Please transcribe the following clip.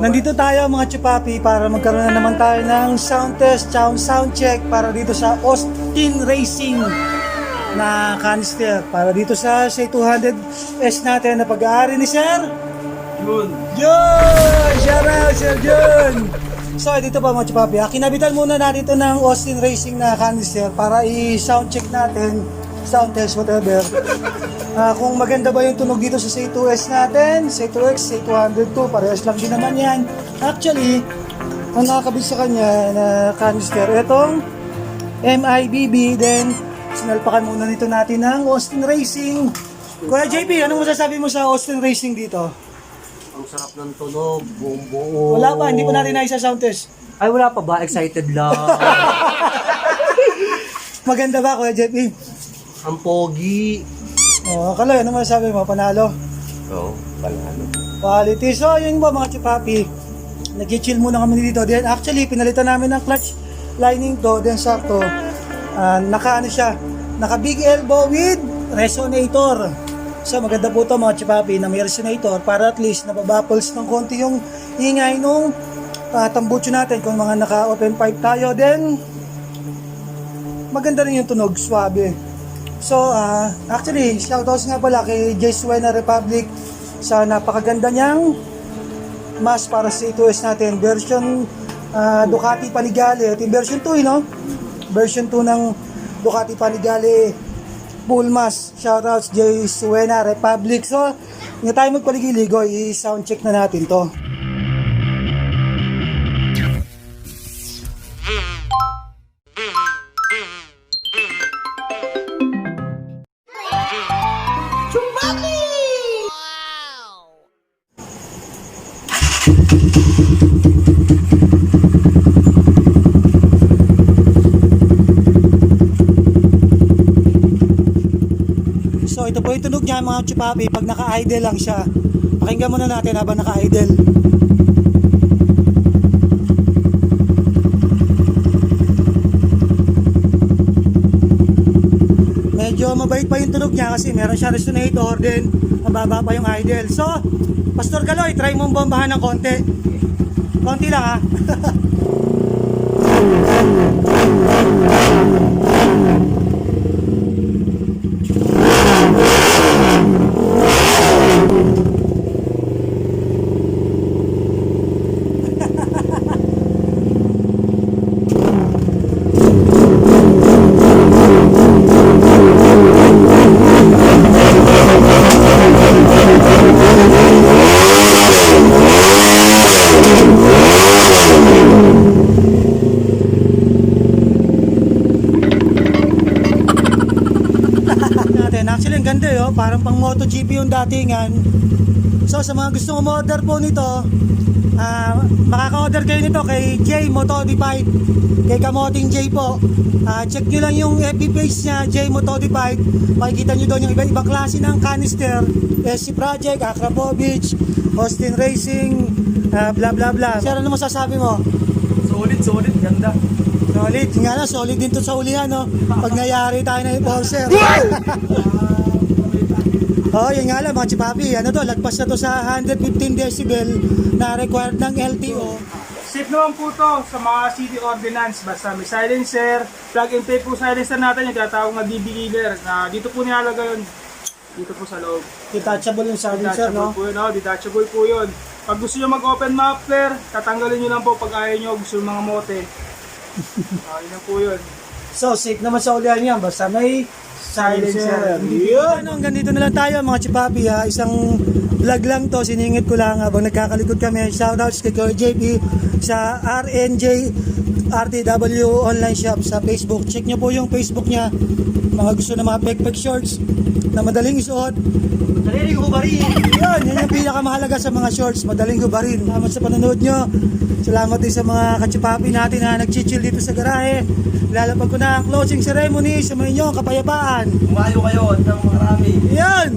Nandito tayo mga chupapi para magkaroon na naman tayo ng sound test, sound check para dito sa Austin Racing na canister. Para dito sa C200S natin na pag-aari ni Sir Jun. Jun! Shout out Sir Jun! So dito pa mga chupapi, kinabitan muna natin ito ng Austin Racing na canister para i-sound check natin, sound test, whatever. Kung maganda ba yung tunog dito sa C2S natin, C2X, C202, parehas lang din naman yan. Actually, ang nakakabit sa kanya na canister, itong MIBB, then sinalpakan muna nito natin ng Austin Racing. Kuya JP, anong masasabi mo sa Austin Racing dito? Ang sarap ng tunog, buong buo. Wala pa, hindi pa natin naisa sound test. Ay, wala pa ba? Excited lang. Maganda ba Kuya JP? Ang pogi. Kaloy, ano masasabi mo? Panalo? Oo, panalo. Quality. So, yun ba mga chupapi? Nag-chill muna kami dito. Then actually, pinalitan namin ng clutch lining to. Then sakto, naka siya, naka big elbow with resonator. So maganda po to mga chupapi na may resonator para at least nababapples ng konti yung ingay nung tambucho natin kung mga naka open pipe tayo. Then maganda rin yung tunog, swabe. So, actually, shoutouts nga pala kay J. Suena Republic sa napakaganda niyang mask para sa C2S natin. Version Ducati Panigale. Ito yung version 2, no? Version 2 ng Ducati Panigale full mask. Shoutouts J. Suena Republic. So, hindi tayo magpaligiligo. I-sound check na natin to. So ito po yung tunog niya mga chupapi pag naka-idle lang siya. Pakinggan muna natin habang naka-idle. Medyo mabait pa yung tunog niya kasi meron siya resonator, then mababa pa yung idle. So, Pastor Galoy, try mong bombahan ng konti. Konti lang ha. Actually, ang ganda yun. Parang pang MotoGP yung datingan. So, sa mga gustong umorder po nito, makaka-order kayo nito kay J Motodified. Kay Kamoting J po. Check nyo lang yung FB page niya, J Motodified. Makikita nyo doon yung iba-ibang klase ng canister. SC Project, Akrapovic, Austin Racing, bla bla bla. Sir, ano masasabi mo? Solid, ganda. Solid. Nga na, solid din to sa ulihan, no? Pag nayari tayo na enforcer. Oh, yun nga lang mga chupapi. Ano to, lagpas na to sa 115 decibel na required ng LTO. Safe naman po to sa mga city ordinance. Basta may silencer, plug and play po silencer natin yung tinatawag na DB killer. Na dito po nilalagay yun. Dito po sa loob. Detachable yung silencer, Detachable no? po yun, no? Detachable po yun. Pag gusto nyo mag-open muffler, tatanggalin nyo lang po pag ayaw nyo, gusto yung mga mote. Yun lang po yun. So, safe naman sa ulihan yan. Basta may silencer. Yun. Hanggang dito na lang tayo mga chupapi ha. Isang vlog lang to. Siningit ko lang habang nagkakalikod kami. Shoutouts kay Kuya JP sa RNJ RTW online shop sa Facebook. Check nyo po yung Facebook niya. Mga gusto na mga pek-pek shorts na madaling isuot. Madaling hubarin. Yan yung pinakamahalaga sa mga shorts. Madaling hubarin. Salamat sa panonood nyo. Salamat din sa mga kachupapi natin na nag-chill dito sa garahe. Lalapag ko na ang closing ceremony sa mga inyong kapayapaan. Umayo kayo ng marami. Yan!